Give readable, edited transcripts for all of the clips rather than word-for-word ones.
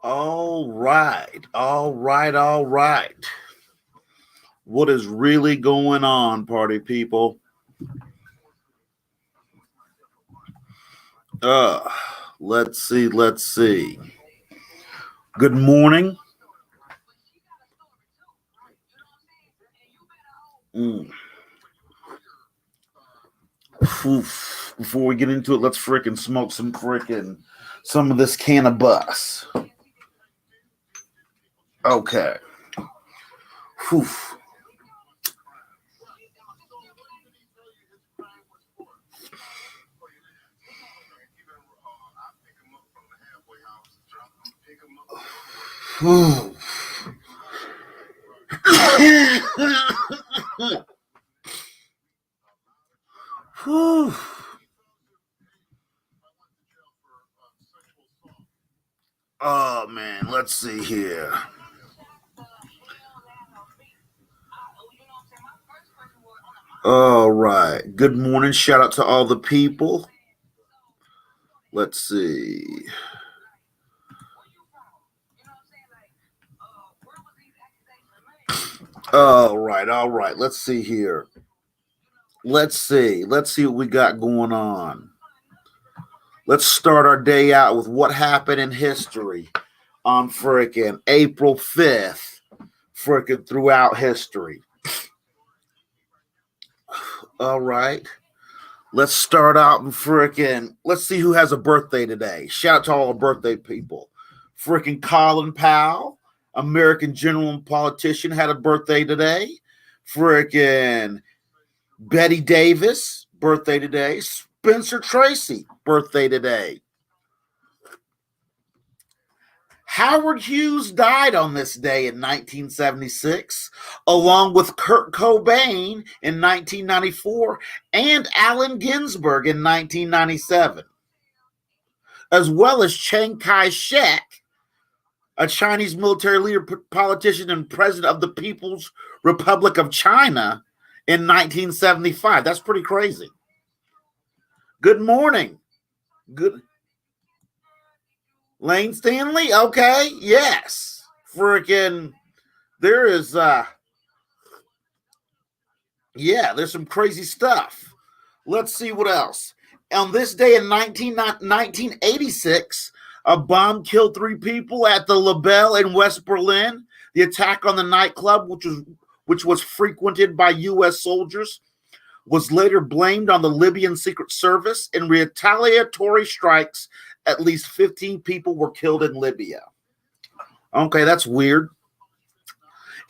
All right, all right, all right. What is really going on, party people? Uh, let's see. Good morning. Mm. Before we get into it, let's frickin' smoke some of this cannabis. Okay. Whew. Whew. Whew. Oh man, let's see here. All right. Good morning. Shout out to all the people. Let's see. All right. All right. Let's see here. Let's see. Let's see what we got going on. Let's start our day out with what happened in history on frickin' April 5th, frickin' throughout history. All right. Let's start out and let's see who has a birthday today. Shout out to all the birthday people. Frickin' Colin Powell, American general and politician, had a birthday today. Frickin' Betty Davis, birthday today. Spencer Tracy, birthday today. Howard Hughes died on this day in 1976, along with Kurt Cobain in 1994 and Allen Ginsberg in 1997, as well as Chiang Kai-shek, a Chinese military leader, politician, and president of the People's Republic of China in 1975. That's pretty crazy. Good morning. Good. Lane Stanley? Okay, yes. Freaking, there is, there's some crazy stuff. Let's see what else. On this day in 1986, a bomb killed 3 people at the La Belle in West Berlin. The attack on the nightclub, which was frequented by U.S. soldiers, was later blamed on the Libyan Secret Service. In retaliatory strikes, at least 15 people were killed in Libya. Okay, that's weird.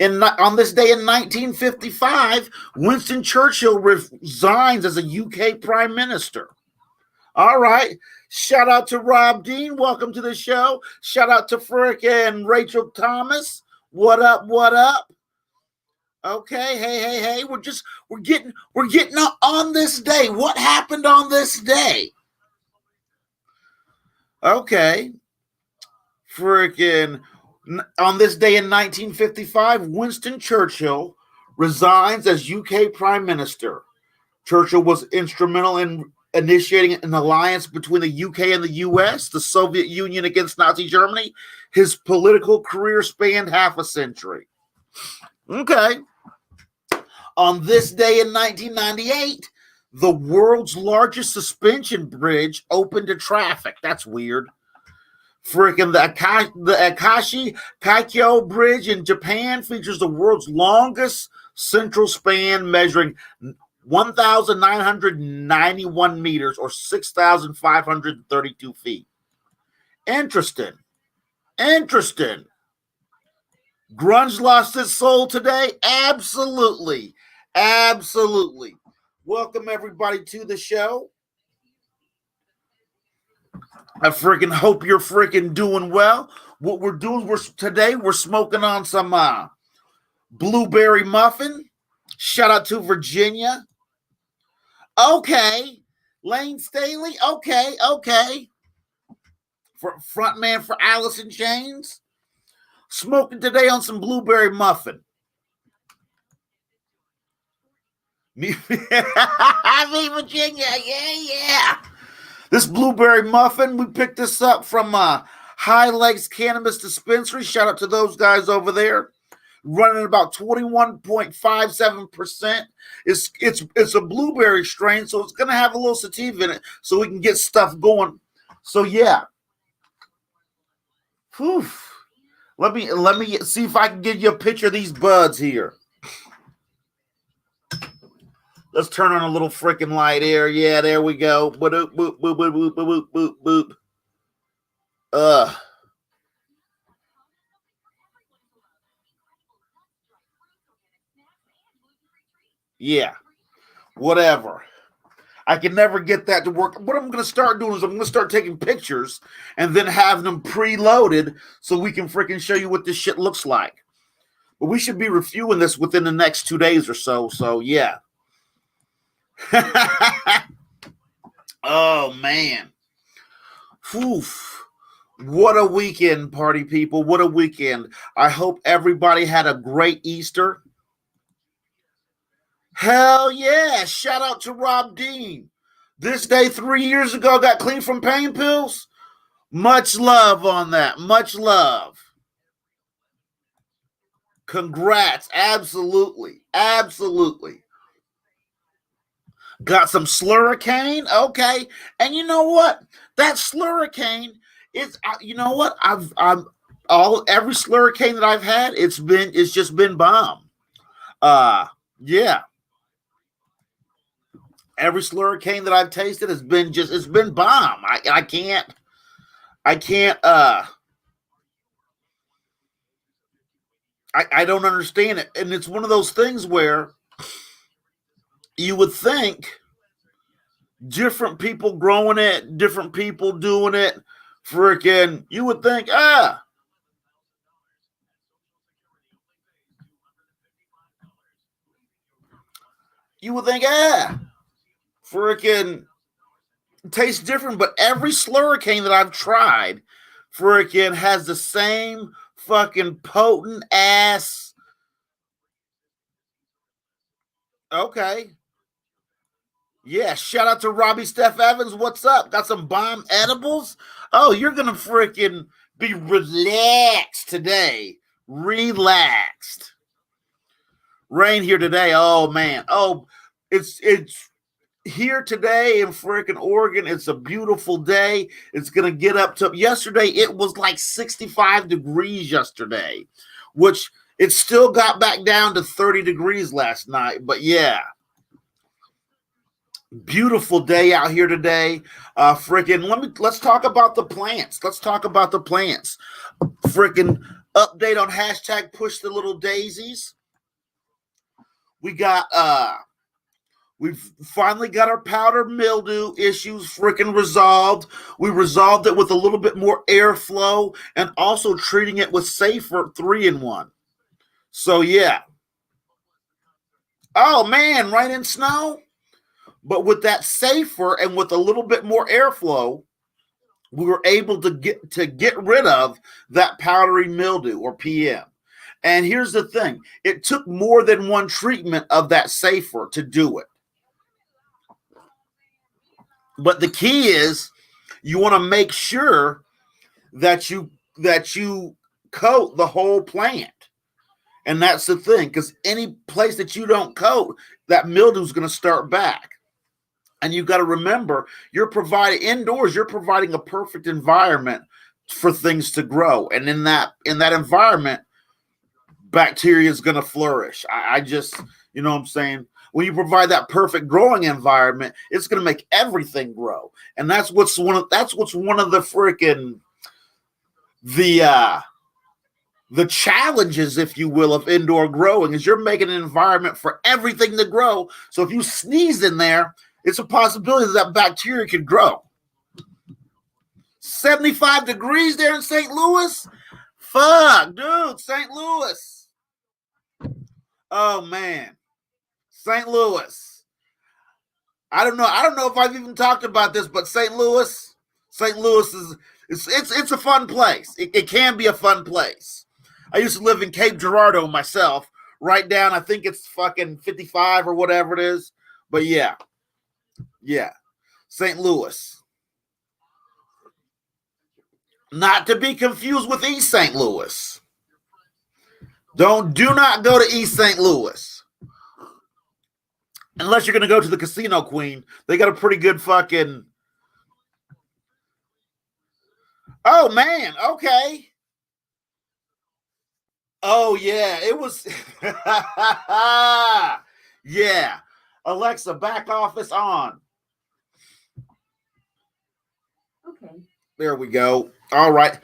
On this day in 1955, Winston Churchill resigns as a UK Prime Minister. All right. Shout out to Rob Dean. Welcome to the show. Shout out to frickin' Rachel Thomas. What up? What up? Okay. Hey. We're getting on this day. What happened on this day? Okay. Frickin' on this day in 1955, Winston Churchill resigns as UK Prime Minister. Churchill was instrumental in initiating an alliance between the UK and the US, the Soviet Union against Nazi Germany. His political career spanned half a century. Okay. On this day in 1998, the world's largest suspension bridge opened to traffic. That's weird. Freaking the Akashi Kaikyo Bridge in Japan features the world's longest central span, measuring 1,991 meters or 6,532 feet. Interesting. Grunge lost its soul today? Absolutely. Welcome everybody to the show. I freaking hope you're freaking doing well. What we're doing, we're smoking on some blueberry muffin. Shout out to Virginia. Okay. Lane Staley. Okay. Frontman for Alice in Chains. Smoking today on some blueberry muffin. Me, Virginia. Yeah. This blueberry muffin, we picked this up from High Lakes Cannabis Dispensary, shout out to those guys over there. Running about 21.57%. It's a blueberry strain, so it's gonna have a little sativa in it, so we can get stuff going. So yeah. Whew. Let me see if I can get you a picture of these buds here. Let's turn on a little freaking light here. Yeah, there we go. Boop, boop, boop, boop, boop, boop, boop, boop. Yeah. Whatever. I can never get that to work. What I'm going to start doing is I'm going to start taking pictures and then having them preloaded so we can freaking show you what this shit looks like. But we should be reviewing this within the next 2 days or so. So, yeah. Oh, man. Whew. What a weekend, party people. What a weekend. I hope everybody had a great Easter. Hell yeah. Shout out to Rob Dean. This day 3 years ago got clean from pain pills. Much love on that. Much love. Congrats. Absolutely. Absolutely. Got some Slurricane. Okay. And you know what? That Slurricane is, you know what? Every Slurricane that I've had, it's just been bomb. Yeah. Every Slurricane that I've tasted has been it's been bomb. I can't I don't understand it. And it's one of those things where you would think different people growing it, different people doing it, freaking, you would think, freaking tastes different. But every Slurricane that I've tried, freaking has the same fucking potent ass. Okay. Yeah, shout out to Robbie Steph Evans. What's up? Got some bomb edibles? Oh, you're gonna freaking be relaxed today. Relaxed. Rain here today. Oh man. Oh, it's here today in freaking Oregon. It's a beautiful day. It's gonna get up to yesterday. It was like 65 degrees yesterday, which it still got back down to 30 degrees last night. But yeah. Beautiful day out here today. Let's talk about the plants. Freaking update on hashtag push the little daisies. We've finally got our powder mildew issues freaking resolved. We resolved it with a little bit more airflow and also treating it with Safer 3-in-1. So yeah. Oh man, rain and snow. But with that Safer and with a little bit more airflow, we were able to get rid of that powdery mildew or PM. And here's the thing. It took more than one treatment of that Safer to do it. But the key is you want to make sure that you coat the whole plant. And that's the thing, because any place that you don't coat, that mildew is going to start back. And you got to remember, you're providing a perfect environment for things to grow. And in that environment, bacteria is going to flourish. I just, you know what I'm saying? When you provide that perfect growing environment, it's going to make everything grow. And that's what's one of the freaking the challenges, if you will, of indoor growing is you're making an environment for everything to grow. So if you sneeze in there, it's a possibility that bacteria could grow. 75 degrees there in St. Louis? Fuck, dude, St. Louis. Oh, man. St. Louis. I don't know if I've even talked about this, but St. Louis is it's a fun place. It can be a fun place. I used to live in Cape Girardeau myself, right down, I think it's fucking 55 or whatever it is. But yeah. Yeah. St. Louis. Not to be confused with East St. Louis. Do not go to East St. Louis. Unless you're going to go to the Casino Queen. They got a pretty good fucking... Oh, man. Okay. Oh, yeah. It was... yeah. Alexa, back office on. Okay. There we go. All right.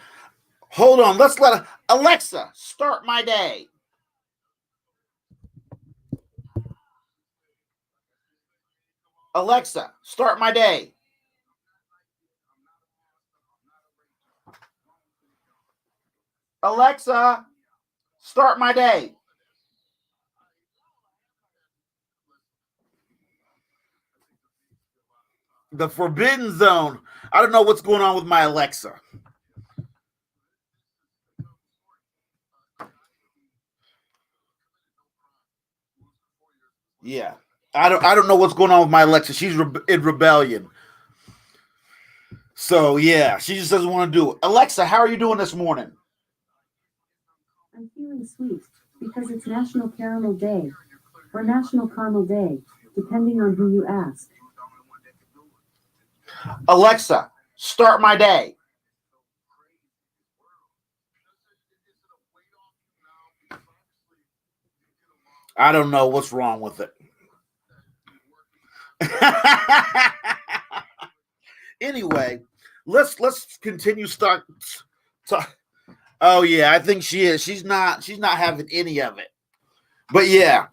Hold on. Let's let Alexa start my day. Alexa, start my day. Alexa, start my day. The Forbidden Zone. I don't know what's going on with my Alexa. Yeah. I don't know what's going on with my Alexa. She's in rebellion. So, yeah, she just doesn't want to do it. Alexa, how are you doing this morning? I'm feeling sweet because it's National Caramel Day or National Caramel Day, depending on who you ask. Alexa, start my day. I don't know what's wrong with it. Anyway, let's continue Oh yeah, I think she is. She's not having any of it. But yeah.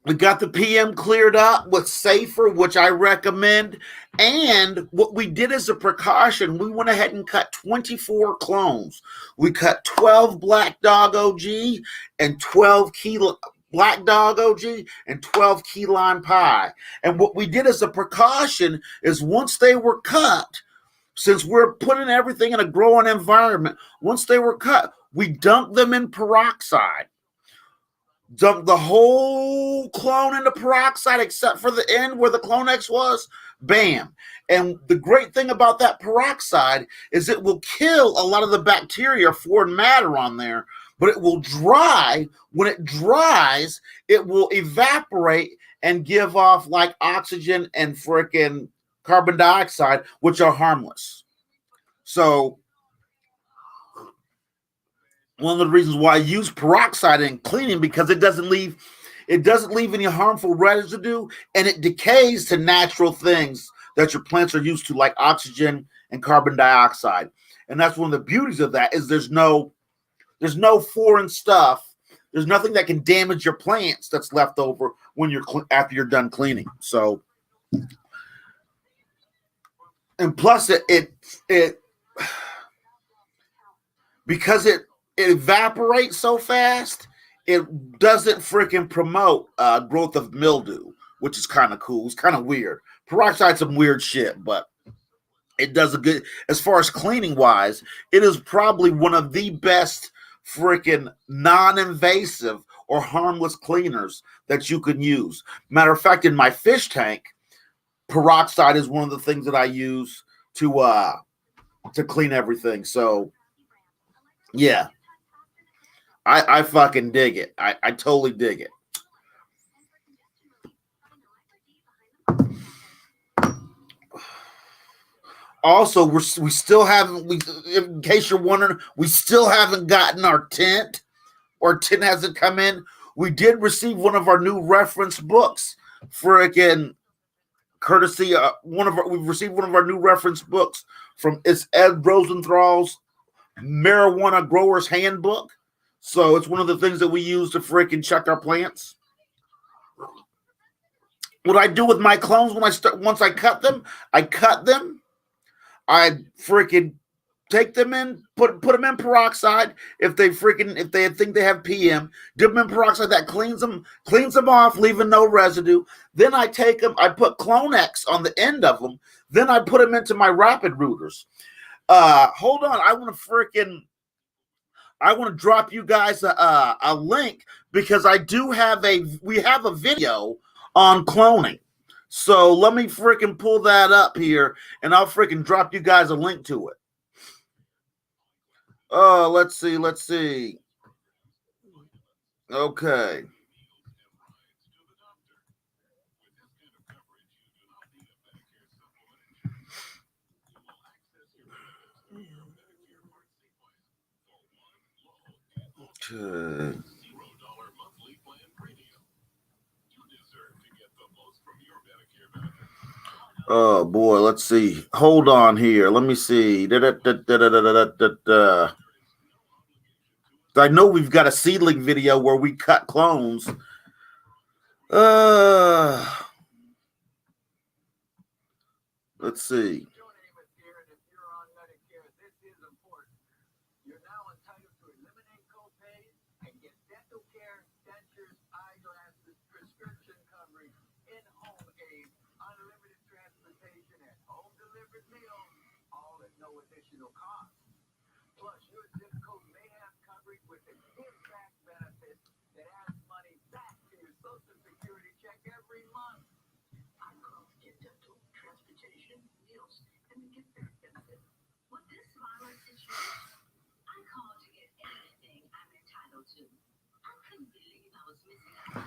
We got the PM cleared up with Safer, which I recommend. And what we did as a precaution, we went ahead and cut 24 clones. We cut 12 Black Dog OG and 12 Black Dog OG and 12 Key Lime Pie. And what we did as a precaution is once they were cut, since we're putting everything in a growing environment, once they were cut, we dumped them in peroxide. Dumped the whole clone into peroxide except for the end where the Clone-X was. Bam. And the great thing about that peroxide is it will kill a lot of the bacteria, foreign matter on there, but it will dry. When it dries, it will evaporate and give off like oxygen and freaking carbon dioxide, which are harmless. So one of the reasons why I use peroxide in cleaning, because it doesn't leave any harmful residue, and it decays to natural things that your plants are used to, like oxygen and carbon dioxide. And that's one of the beauties of that is there's no foreign stuff. There's nothing that can damage your plants that's left over when after you're done cleaning. So, and plus it because it evaporates so fast, it doesn't freaking promote growth of mildew, which is kind of cool. It's kind of weird. Peroxide's some weird shit, but it does a good, as far as cleaning wise, it is probably one of the best freaking non-invasive or harmless cleaners that you can use. Matter of fact, in my fish tank, peroxide is one of the things that I use to clean everything. So yeah. I fucking dig it. I totally dig it. Also, we still haven't, in case you're wondering, we still haven't gotten our tent. Our tent hasn't come in. We did receive one of our new reference books, freaking courtesy. We've received one of our new reference books from Ed Rosenthal's Marijuana Grower's Handbook. So it's one of the things that we use to freaking check our plants. What I do with my clones once I cut them, I freaking take them in, put them in peroxide. If they think they have PM, dip them in peroxide. That cleans them off, leaving no residue. Then I take them, I put Clone-X on the end of them. Then I put them into my rapid rooters. Hold on, I want to drop you guys a link because we have a video on cloning. So let me freaking pull that up here, and I'll freaking drop you guys a link to it. Let's see. Okay. Okay. Oh boy, let's see. Hold on here. Let me see. I know we've got a seedling video where we cut clones. Let's see.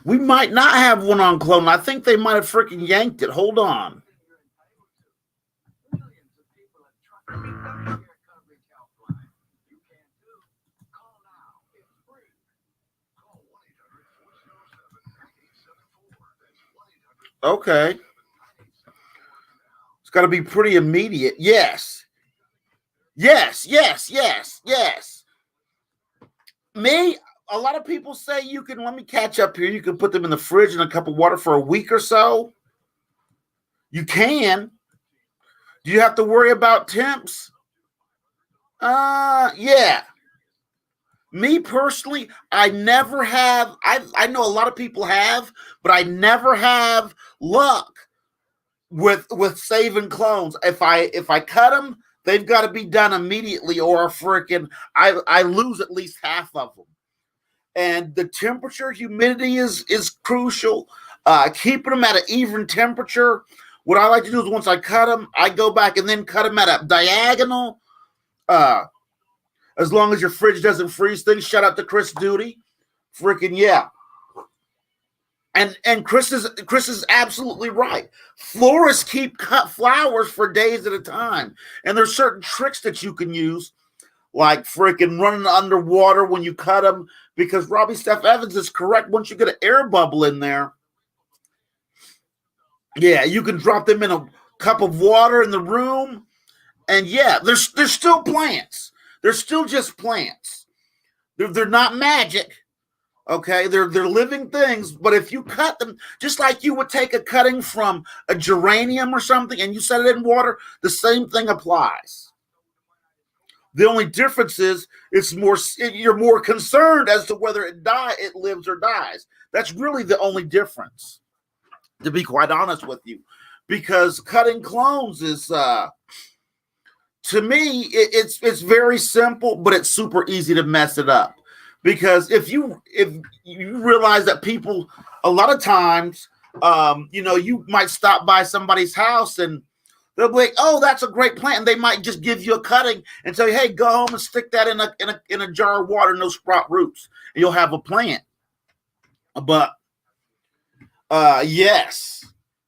We might not have one on clone. I think they might have freaking yanked it. Hold on. Okay. It's got to be pretty immediate. Yes. Me, a lot of people say you can, let me catch up here. You can put them in the fridge in a cup of water for a week or so. You can. Do you have to worry about temps? Yeah. Me personally, I never have. I know a lot of people have, but I never have luck with saving clones. If I cut them, they've got to be done immediately, or freaking I lose at least half of them. And the temperature, humidity is crucial. Keeping them at an even temperature. What I like to do is once I cut them, I go back and then cut them at a diagonal. As long as your fridge doesn't freeze things. Shout out to Chris Duty. Freaking yeah. And Chris is absolutely right. Florists keep cut flowers for days at a time. And there's certain tricks that you can use, like freaking running underwater when you cut them, because Robbie Steph Evans is correct. Once you get an air bubble in there, yeah, you can drop them in a cup of water in the room. And yeah, there's still plants. They're still just plants. They're not magic. Okay, they're living things, but if you cut them, just like you would take a cutting from a geranium or something and you set it in water, the same thing applies. The only difference is you're more concerned as to whether it lives or dies. That's really the only difference, to be quite honest with you, because cutting clones is to me it's very simple, but it's super easy to mess it up. Because if you realize that people a lot of times, you might stop by somebody's house and they'll be like, "Oh, that's a great plant," and they might just give you a cutting and say, "Hey, go home and stick that in a jar of water and they'll sprout roots, and you'll have a plant." But yes,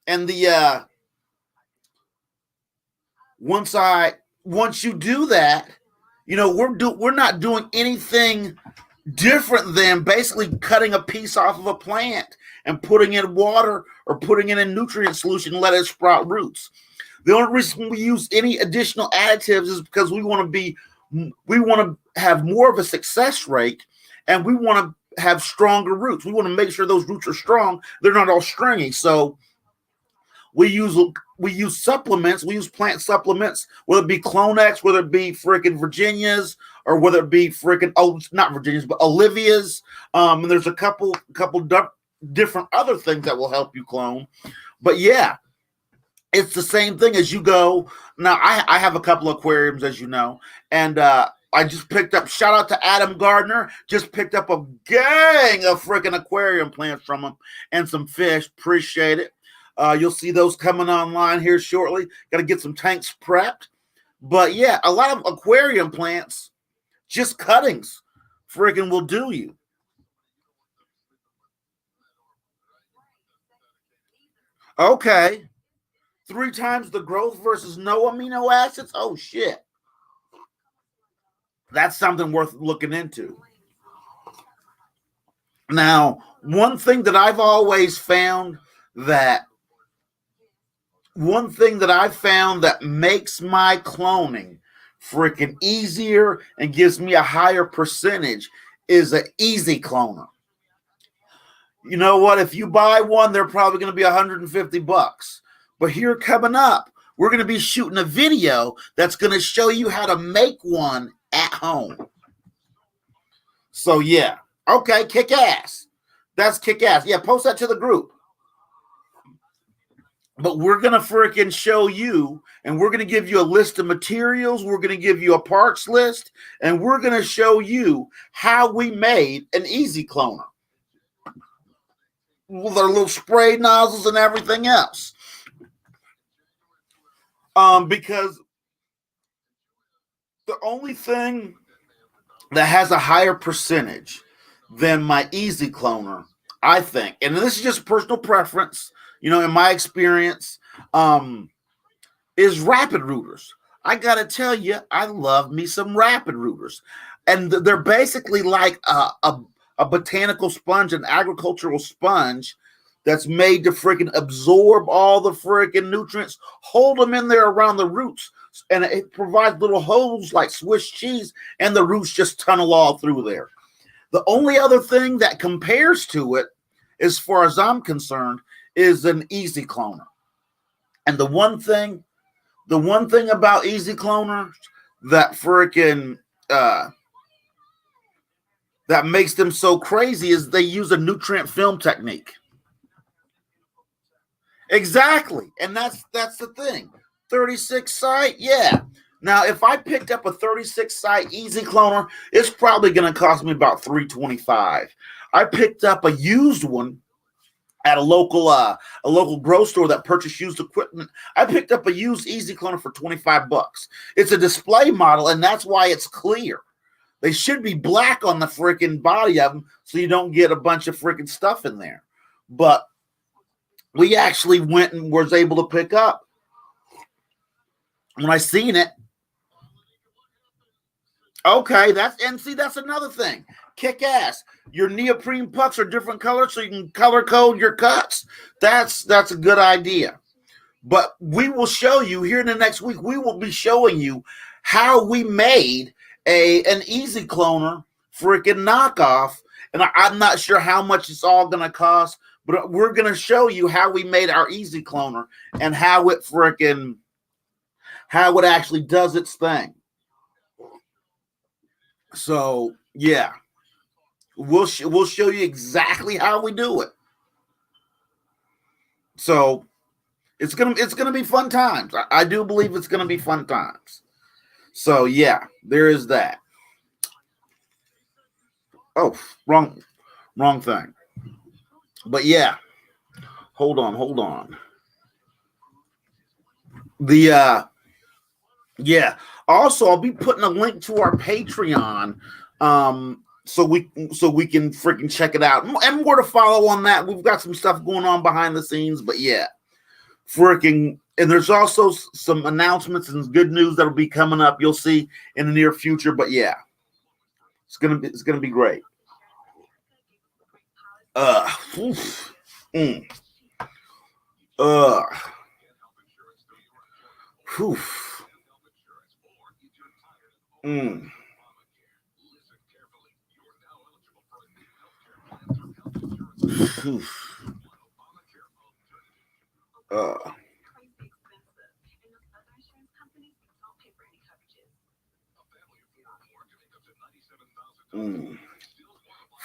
and the once you do that, we're not doing anything different than basically cutting a piece off of a plant and putting it in water or putting it in nutrient solution and let it sprout roots. The only reason we use any additional additives is because we want to have more of a success rate, and we want to have stronger roots. We want to make sure those roots are strong. They're not all stringy. So we use supplements. We use plant supplements, whether it be Clonex, whether it be freaking Virginias, or whether it be freaking not Virginias, but Olivia's. And there's a couple different other things that will help you clone. But yeah, it's the same thing as you go. Now I have a couple aquariums, as you know, and I just picked up. Shout out to Adam Gardner. Just picked up a gang of freaking aquarium plants from him and some fish. Appreciate it. You'll see those coming online here shortly. Got to get some tanks prepped. But yeah, a lot of aquarium plants, just cuttings, freaking will do you. Okay. 3 times the growth versus no amino acids? Oh, shit. That's something worth looking into. Now, one thing that I've found that makes my cloning freaking easier and gives me a higher percentage is an easy cloner. You know what? If you buy one, they're probably going to be $150. But here coming up, we're going to be shooting a video that's going to show you how to make one at home. So yeah, okay, kick ass. That's kick ass. Yeah, post that to the group. But we're going to freaking show you, and we're going to give you a list of materials. We're going to give you a parts list, and we're going to show you how we made an easy cloner with our little spray nozzles and everything else. Because the only thing that has a higher percentage than my easy cloner, I think, and this is just personal preference, you know, in my experience, is rapid rooters. I gotta tell you, I love me some rapid rooters, and they're basically like a botanical sponge, an agricultural sponge that's made to freaking absorb all the freaking nutrients, hold them in there around the roots, and it provides little holes like Swiss cheese, and the roots just tunnel all through there. The only other thing that compares to it, as far as I'm concerned, is an easy cloner. And the one thing about easy cloners that freaking that makes them so crazy is they use a nutrient film technique. Exactly. And that's the thing. 36 site, yeah. Now, if I picked up a 36 site easy cloner, it's probably going to cost me about $325. I picked up a used one at a local grocery store that purchased used equipment. I picked up a used easy cloner for $25. It's a display model, and that's why it's clear. They should be black on the freaking body of them so you don't get a bunch of freaking stuff in there. But we actually went and was able to pick up. When I seen it, okay, that's another thing. Kick ass. Your neoprene pucks are different colors so you can color code your cuts. That's a good idea. But we will show you here in the next week, we will be showing you how we made an easy cloner freaking knockoff. And I'm not sure how much it's all going to cost, but we're going to show you how we made our easy cloner and how it actually does its thing. So yeah, we'll show you exactly how we do it. So it's gonna be fun times. I do believe it's gonna be fun times. So yeah, there is that. Oh, wrong thing. But yeah, hold on. Yeah. Also, I'll be putting a link to our Patreon, so we can freaking check it out and more to follow on that. We've got some stuff going on behind the scenes, but yeah, freaking. And there's also some announcements and good news that'll be coming up. You'll see in the near future. But yeah, it's gonna be great. Oof. Oof.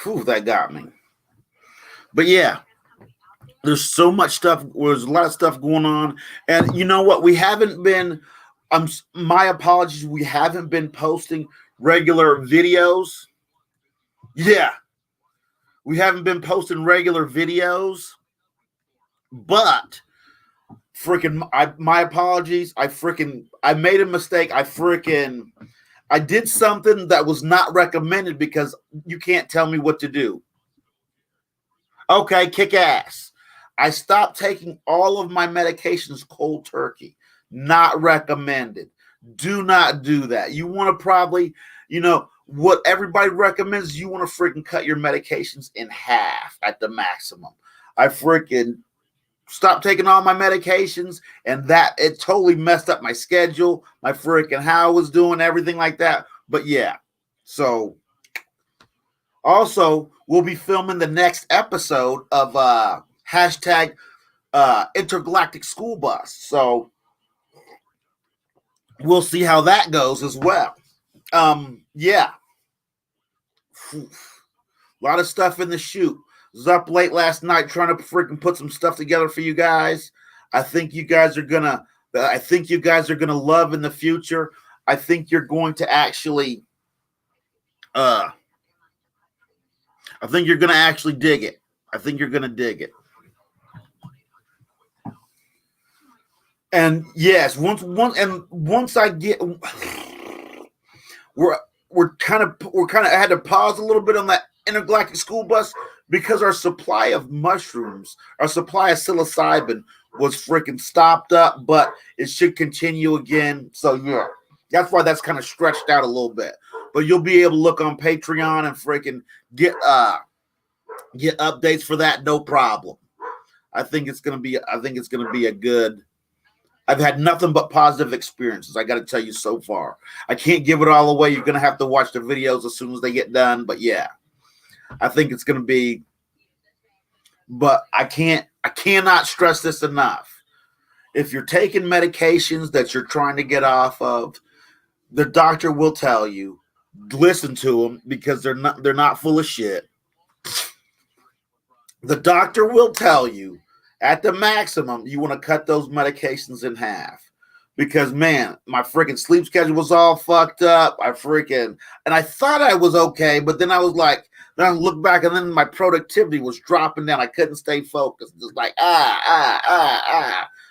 Whew, that got me. But yeah, there's so much stuff. There's a lot of stuff going on, and you know what? We haven't been. My apologies. We haven't been posting regular videos. Yeah, we haven't been posting regular videos, but my apologies. I made a mistake. I did something that was not recommended because you can't tell me what to do. Okay, kick ass. I stopped taking all of my medications cold turkey. Not recommended. Do not do that. You want to probably, what everybody recommends, you want to freaking cut your medications in half at the maximum. I freaking stopped taking all my medications, and that it totally messed up my schedule, my freaking how I was doing, everything like that. But yeah, so also we'll be filming the next episode of hashtag intergalactic school bus. So we'll see how that goes as well. Yeah. A lot of stuff in the shoot. Was up late last night trying to freaking put some stuff together for you guys. I think you guys are gonna love in the future. I think you're going to actually dig it. I think you're gonna dig it. And yes, once I get we're kind of had to pause a little bit on that intergalactic school bus because our supply of mushrooms, our supply of psilocybin was freaking stopped up, but it should continue again. So yeah, that's why that's kind of stretched out a little bit. But you'll be able to look on Patreon and freaking get updates for that, no problem. I think it's gonna be a good. I've had nothing but positive experiences. I got to tell you so far. I can't give it all away. You're going to have to watch the videos as soon as they get done. But yeah, I think it's going to be. But I cannot stress this enough. If you're taking medications that you're trying to get off of, the doctor will tell you, listen to them because they're not full of shit. The doctor will tell you, at the maximum, you want to cut those medications in half. Because, man, my freaking sleep schedule was all fucked up. And I thought I was okay, but then I was like, then I looked back and then my productivity was dropping down. I couldn't stay focused. Just like,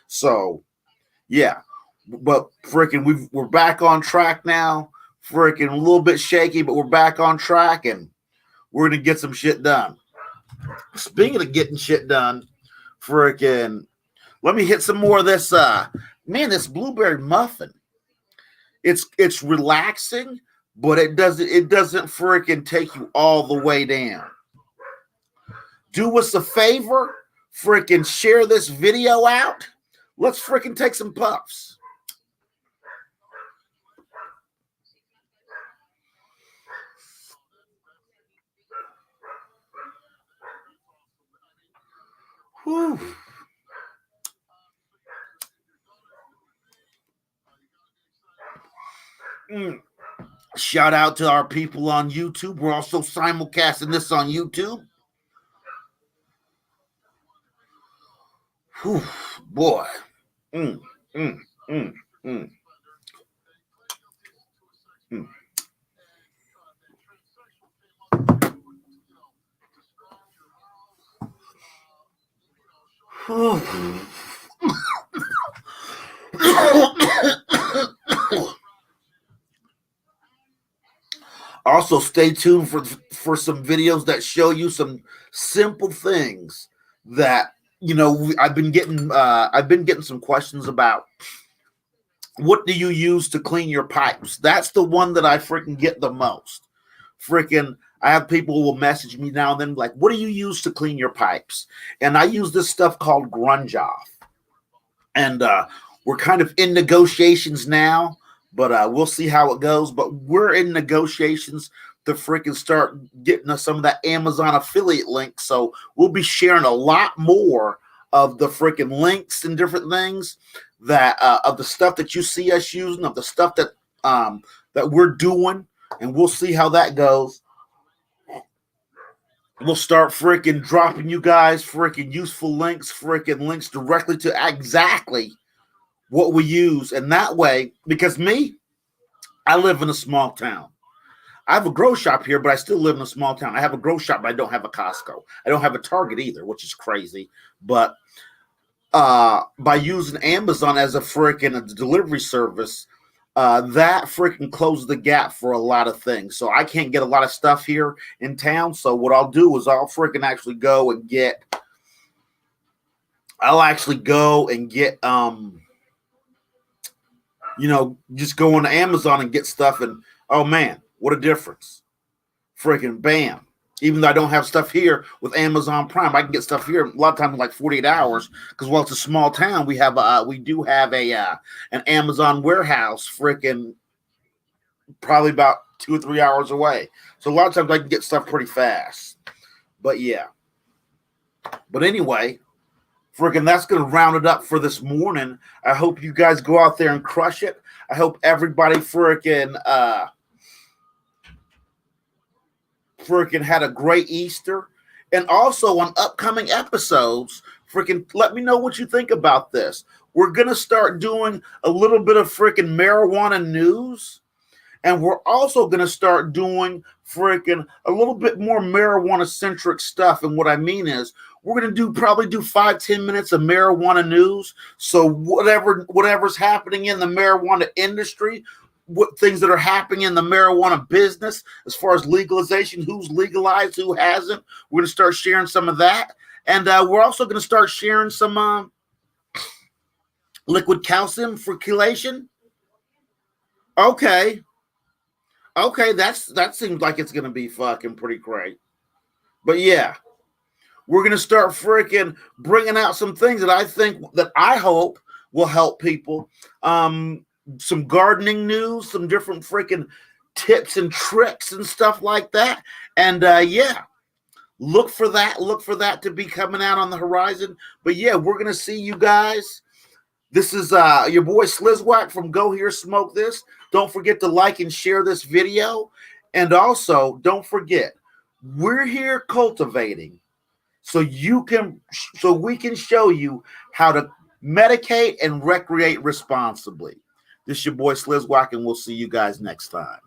So, yeah. But freaking, we're back on track now. Freaking a little bit shaky, but we're back on track and we're going to get some shit done. Speaking of getting shit done, freaking, let me hit some more of this. This blueberry muffin. It's relaxing, but it doesn't freaking take you all the way down. Do us a favor, freaking share this video out. Let's freaking take some puffs. Whew. Shout out to our people on YouTube. We're also simulcasting this on YouTube. Whew, boy. Also, stay tuned for some videos that show you some simple things that I've been getting some questions about. What do you use to clean your pipes? That's the one that I freaking get the most. Freaking, I have people who will message me now and then like, what do you use to clean your pipes? And I use this stuff called Grunge Off. And we're kind of in negotiations now, but we'll see how it goes. But we're in negotiations to freaking start getting us some of that Amazon affiliate links. So we'll be sharing a lot more of the freaking links and different things that of the stuff that you see us using, of the stuff that that we're doing, and we'll see how that goes. We'll start freaking dropping you guys freaking useful links directly to exactly what we use. And that way, because I live in a small town. I have a grow shop here, but I still live in a small town. I have a grow shop, but I don't have a Costco. I don't have a Target either, which is crazy. But by using Amazon as a freaking delivery service, that freaking closes the gap for a lot of things. So I can't get a lot of stuff here in town. So what I'll do is I'll freaking actually go and get, just go on to Amazon and get stuff. And oh man, what a difference. Freaking bam. Even though I don't have stuff here with Amazon Prime, I can get stuff here a lot of times in like 48 hours. Because while it's a small town, we do have an Amazon warehouse freaking probably about 2 or 3 hours away. So a lot of times I can get stuff pretty fast. But yeah. But anyway, freaking that's going to round it up for this morning. I hope you guys go out there and crush it. I hope everybody freaking had a great Easter. And also on upcoming episodes, freaking let me know what you think about this. We're going to start doing a little bit of freaking marijuana news. And we're also going to start doing freaking a little bit more marijuana centric stuff. And what I mean is we're going to probably do 5-10 minutes of marijuana news. So whatever's happening in the marijuana industry, what things that are happening in the marijuana business as far as legalization, who's legalized, who hasn't. We're going to start sharing some of that. And we're also going to start sharing some liquid calcium for chelation. Okay, that seems like it's going to be fucking pretty great. But yeah, we're going to start freaking bringing out some things that I hope will help people. Some gardening news, some different freaking tips and tricks and stuff like that. And yeah, look for that to be coming out on the horizon. But yeah, we're going to see you guys. This is your boy Slizwack from Go Here Smoke This. Don't forget to like and share this video. And also, don't forget, we're here cultivating so we can show you how to medicate and recreate responsibly. This is your boy Slizwack, and we'll see you guys next time.